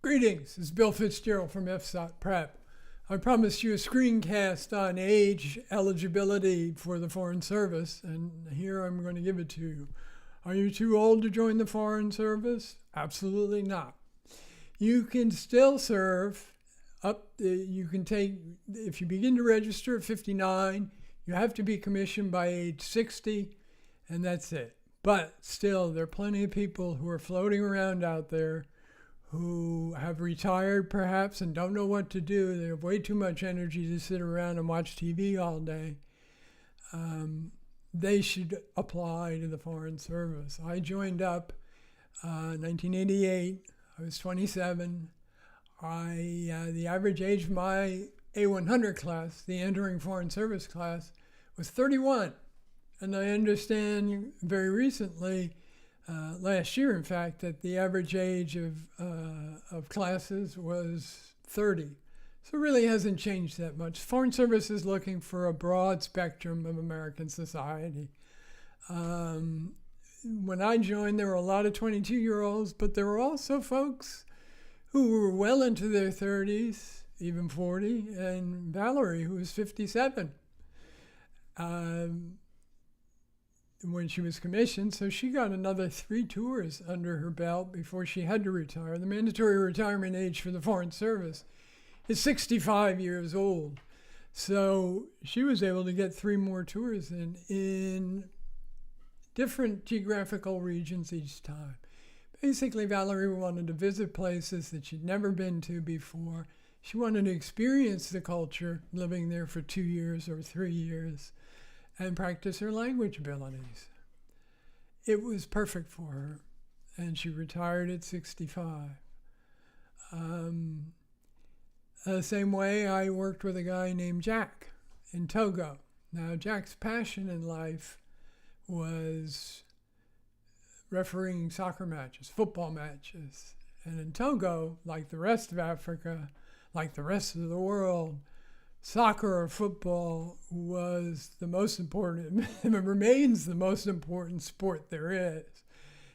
Greetings, it's Bill Fitzgerald from FSOT Prep. I promised you a screencast on age eligibility for the Foreign Service, and here I'm going to give it to you. Are you too old to join the Foreign Service? Absolutely not. You can still serve if you begin to register at 59, you have to be commissioned by age 60, and that's it. But still, there are plenty of people who are floating around out there who have retired perhaps and don't know what to do. They have way too much energy to sit around and watch TV all day. They should apply to the Foreign Service. I joined up in 1988. I was 27. The average age of my A100 class, the entering Foreign Service class, was 31. And I understand very recently, last year, in fact, that the average age of classes was 30. So it really hasn't changed that much. Foreign Service is looking for a broad spectrum of American society. When I joined, there were a lot of 22-year-olds, but there were also folks who were well into their 30s, even 40, and Valerie, who was 57. When she was commissioned, so she got another 3 tours under her belt before she had to retire. The mandatory retirement age for the Foreign Service is 65 years old. So she was able to get 3 more tours in different geographical regions each time. Basically, Valerie wanted to visit places that she'd never been to before. She wanted to experience the culture, living there for 2 years or 3 years, and practice her language abilities. It was perfect for her, and she retired at 65. The same way, I worked with a guy named Jack in Togo. Now, Jack's passion in life was refereeing soccer matches, football matches. And in Togo, like the rest of Africa, like the rest of the world, soccer or football was the most important, it remains the most important sport there is.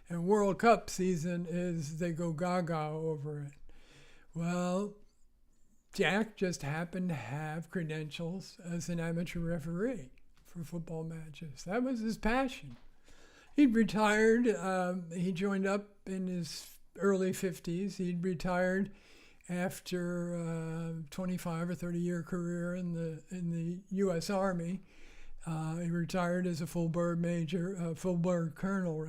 And World Cup season they go gaga over it. Well, Jack just happened to have credentials as an amateur referee for football matches. That was his passion. He'd retired, he joined up in his early 50s. He'd retired after a 25 or 30-year career in the U.S. Army. He retired as a full bird colonel.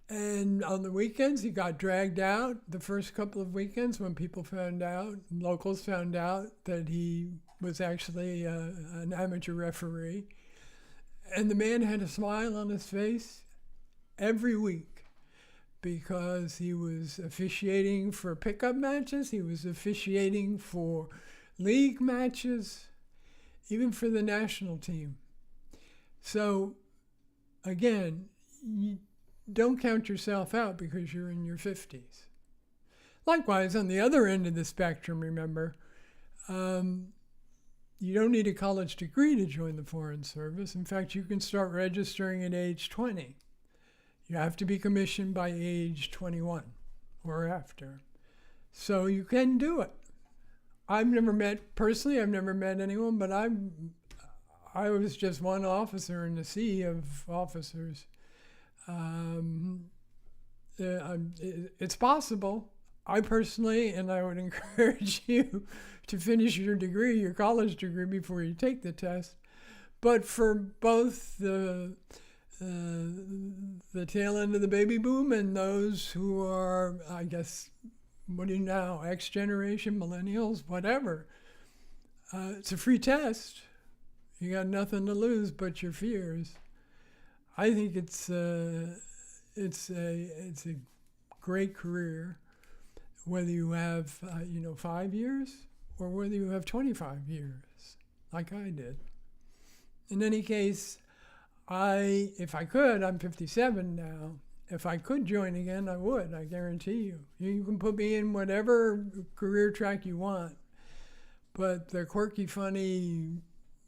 And on the weekends, he got dragged out. The first couple of weekends, when locals found out that he was actually an amateur referee. And the man had a smile on his face every week, because he was officiating for pickup matches, he was officiating for league matches, even for the national team. So, again, you don't count yourself out because you're in your 50s. Likewise, on the other end of the spectrum, remember, you don't need a college degree to join the Foreign Service. In fact, you can start registering at age 20. You have to be commissioned by age 21 or after. So you can do it. I've never met anyone, but I was just one officer in a sea of officers. It's possible. I personally, and I would encourage you to finish your college degree before you take the test. But for both the tail end of the baby boom and those who are, I guess, X generation, millennials, whatever. It's a free test. You got nothing to lose but your fears. I think it's a great career, whether you have 5 years or whether you have 25 years, like I did. In any case, if I could, I'm 57 now. If I could join again, I would, I guarantee you. You can put me in whatever career track you want. But the quirky, funny,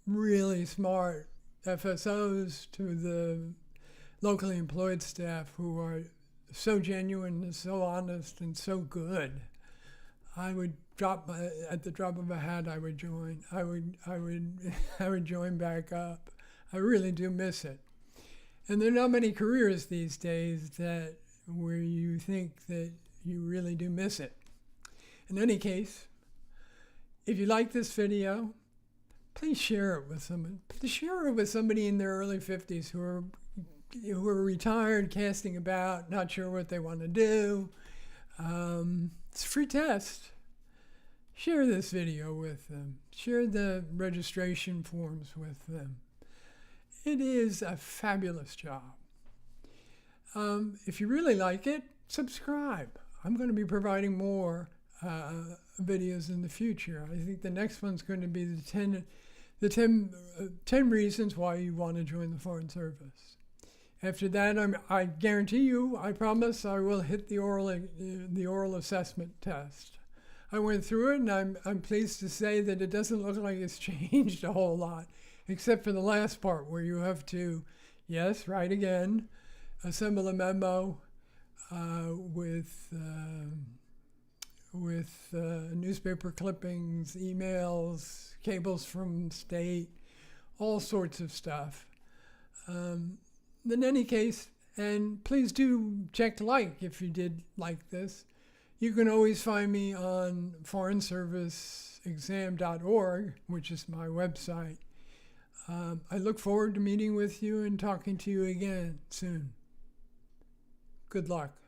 really smart FSOs to the locally employed staff who are so genuine and so honest and so good. I would at the drop of a hat. I would join. I would join back up. I really do miss it. And there are not many careers these days where you think that you really do miss it. In any case, if you like this video, please share it with someone. Please share it with somebody in their early 50s who are retired, casting about, not sure what they want to do. It's a free test. Share this video with them. Share the registration forms with them. It is a fabulous job. If you really like it, subscribe. I'm going to be providing more videos in the future. I think the next one's going to be the 10 reasons why you want to join the Foreign Service. After that, I guarantee you, I promise, I will hit the oral assessment test. I went through it, and I'm pleased to say that it doesn't look like it's changed a whole lot, except for the last part where you have to, yes, write again, assemble a memo with newspaper clippings, emails, cables from state, all sorts of stuff. In any case, and please do check like if you did like this. You can always find me on foreignserviceexam.org, which is my website. I look forward to meeting with you and talking to you again soon. Good luck.